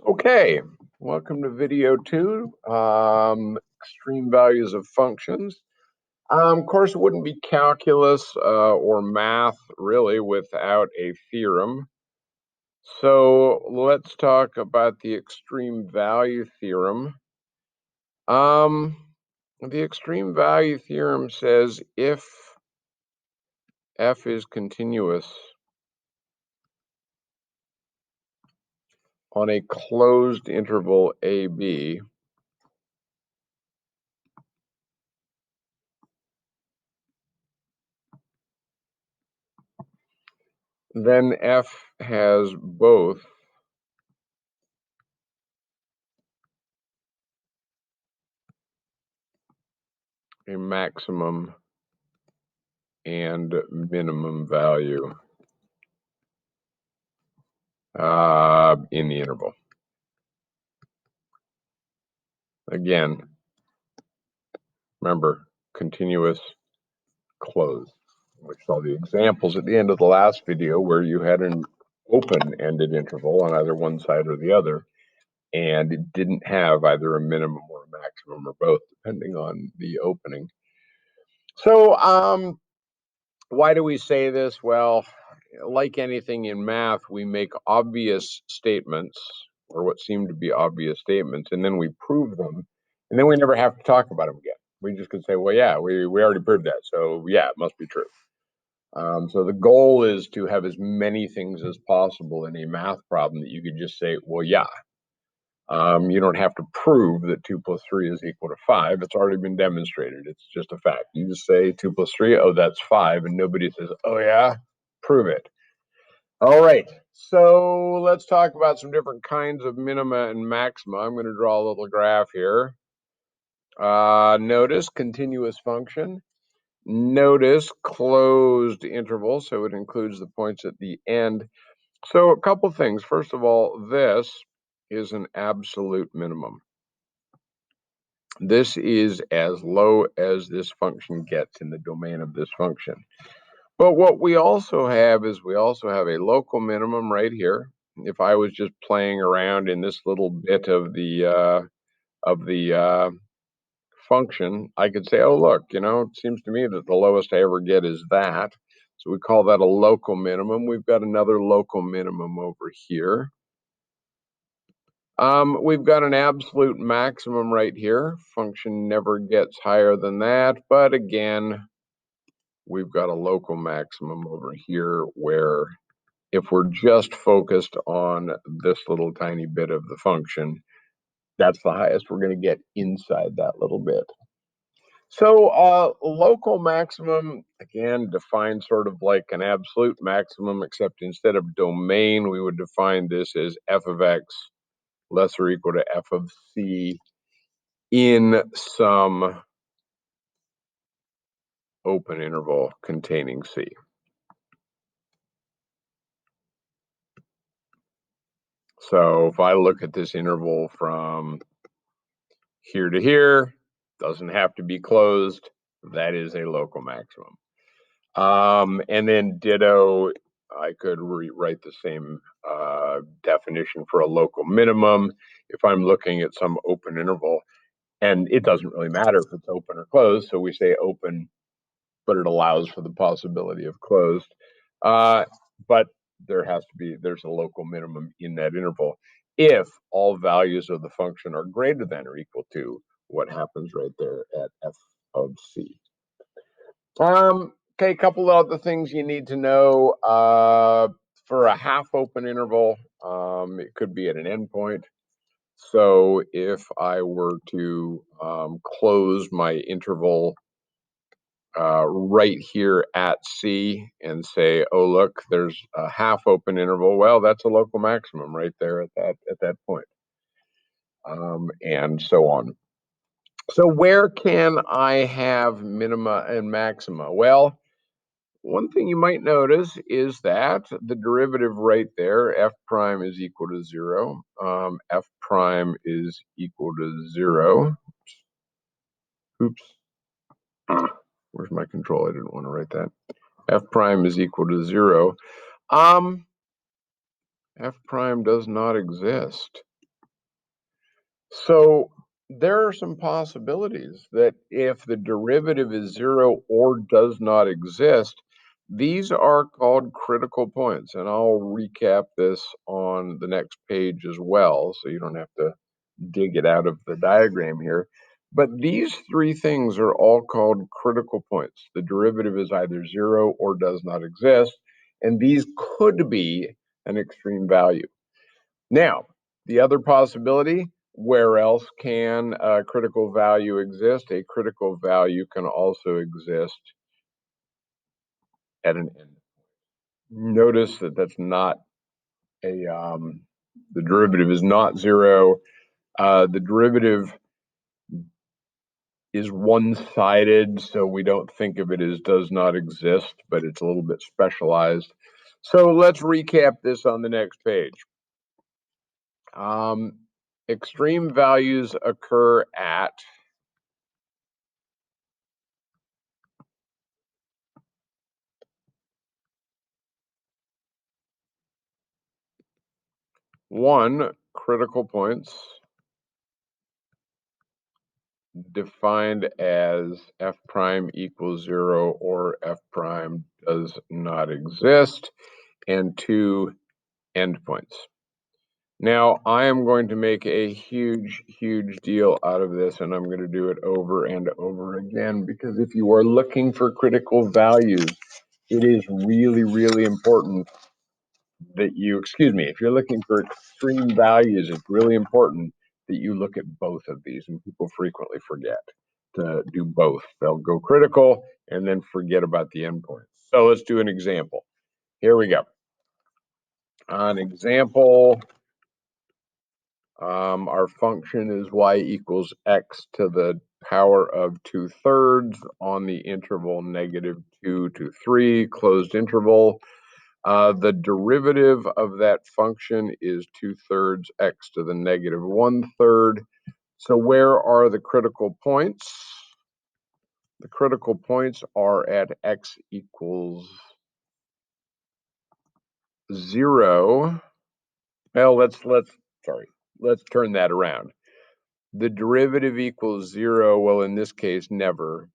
Okay, welcome to video 2, extreme values of functions. Of course, it wouldn't be calculus or math really without a theorem. So let's talk about the extreme value theorem. The extreme value theorem says if f is continuous on a closed interval AB, then f has both a maximum and minimum value in the interval. Again, remember, continuous, closed. We saw the examples at the end of the last video where you had an open-ended interval on either one side or the other, and it didn't have either a minimum or a maximum or both, depending on the opening. So why do we say this? Well, like anything in math, we make obvious statements, or what seem to be obvious statements, and then we prove them, and then we never have to talk about them again. We just can say, well, yeah, we already proved that, so yeah, it must be true. So the goal is to have as many things as possible in a math problem that you could just say, well, yeah. You don't have to prove that 2 plus 3 is equal to 5. It's already been demonstrated. It's just a fact. You just say 2 plus 3, oh, that's 5, and nobody says, oh, yeah, prove it. All right, so let's talk about some different kinds of minima and maxima. I'm going to draw a little graph here. Notice continuous function. Notice closed interval, so it includes the points at the end. So a couple things. First of all, this is an absolute minimum. This is as low as this function gets in the domain of this function. But what we also have is we also have a local minimum right here. If I was just playing around in this little bit of the function, I could say, oh, look, it seems to me that the lowest I ever get is that. So we call that a local minimum. We've got another local minimum over here. We've got an absolute maximum right here. Function never gets higher than that. But again, we've got a local maximum over here where if we're just focused on this little tiny bit of the function, that's the highest we're going to get inside that little bit. So local maximum, again, defined sort of like an absolute maximum, except instead of domain, we would define this as f of x less or equal to f of c in some open interval containing c. So if I look at this interval from here to here, doesn't have to be closed, that is a local maximum. And then ditto, I could rewrite the same definition for a local minimum if I'm looking at some open interval. And it doesn't really matter if it's open or closed, so we say open, but it allows for the possibility of closed. But there's a local minimum in that interval if all values of the function are greater than or equal to what happens right there at f of c. Okay, a couple of other things you need to know. For a half open interval, it could be at an endpoint. So if I were to close my interval right here at C and say, oh, look, there's a half open interval. Well, that's a local maximum right there at that point, and so on. So where can I have minima and maxima? Well, one thing you might notice is that the derivative right there, f prime is equal to 0. F prime is equal to 0. Oops. Where's my control? I didn't want to write that. F prime is equal to 0. F prime does not exist. So there are some possibilities that if the derivative is 0 or does not exist, these are called critical points. And I'll recap this on the next page as well, so you don't have to dig it out of the diagram here. But these three things are all called critical points. The derivative is either 0 or does not exist, and these could be an extreme value. Now, the other possibility, where else can a critical value exist? A critical value can also exist at an end. Notice that that's not a, the derivative is not 0. The derivative is one-sided, so we don't think of it as does not exist, but it's a little bit specialized. So let's recap this on the next page. Extreme values occur at one, critical points defined as f prime equals 0 or f prime does not exist, and 2, endpoints. Now, I am going to make a huge deal out of this, and I'm going to do it over and over again, because if you are looking for critical values, it is really important that you, if you're looking for extreme values, it's really important that you look at both of these, and people frequently forget to do both. They'll go critical and then forget about the endpoints. So let's do an example. Here we go. An example, our function is y equals x to the power of 2/3 on the interval -2 to 3, closed interval. The derivative of that function is 2/3 x to the -1/3. So where are the critical points? The critical points are at x equals 0. Well, let's turn that around. The derivative equals 0, well, in this case, never.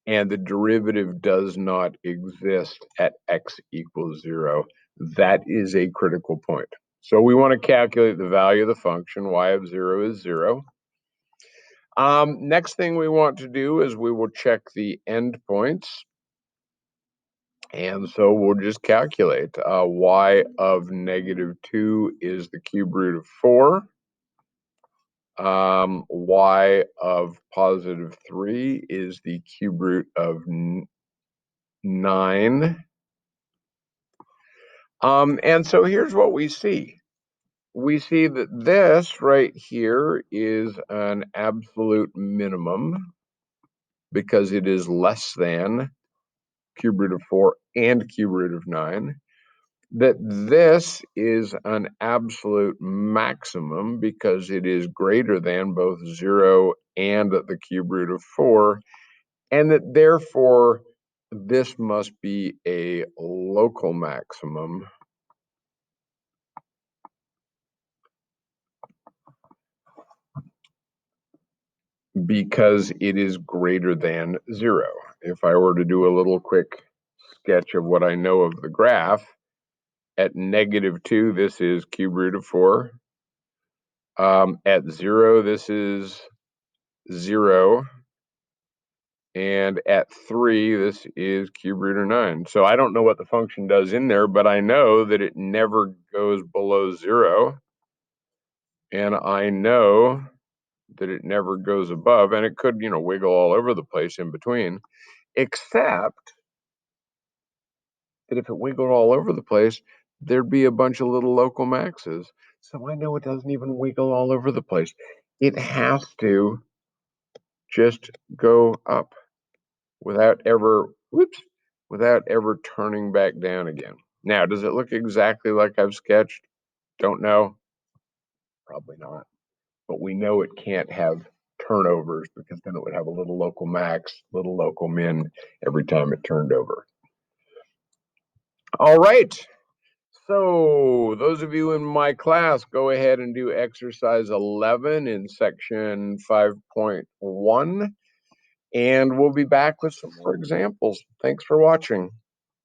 And the derivative does not exist at x equals 0. That is a critical point. So we want to calculate the value of the function. Y of 0 is 0. Next thing we want to do is we will check the endpoints. And so we'll just calculate. Y of -2 is the cube root of 4. Y of +3 is the cube root of 9. And so here's what we see. We see that this right here is an absolute minimum because it is less than cube root of 4 and cube root of 9. That this is an absolute maximum because it is greater than both 0 and the cube root of 4, and that therefore this must be a local maximum because it is greater than 0. If I were to do a little quick sketch of what I know of the graph, at -2, this is cube root of 4. At 0, this is 0. And at 3, this is cube root of 9. So I don't know what the function does in there, but I know that it never goes below 0. And I know that it never goes above, and it could, wiggle all over the place in between, except that if it wiggled all over the place, there'd be a bunch of little local maxes. So I know it doesn't even wiggle all over the place. It has to just go up without ever turning back down again. Now, does it look exactly like I've sketched? Don't know. Probably not. But we know it can't have turnovers because then it would have a little local max, little local min every time it turned over. All right. So those of you in my class, go ahead and do exercise 11 in section 5.1, and we'll be back with some more examples. Thanks for watching.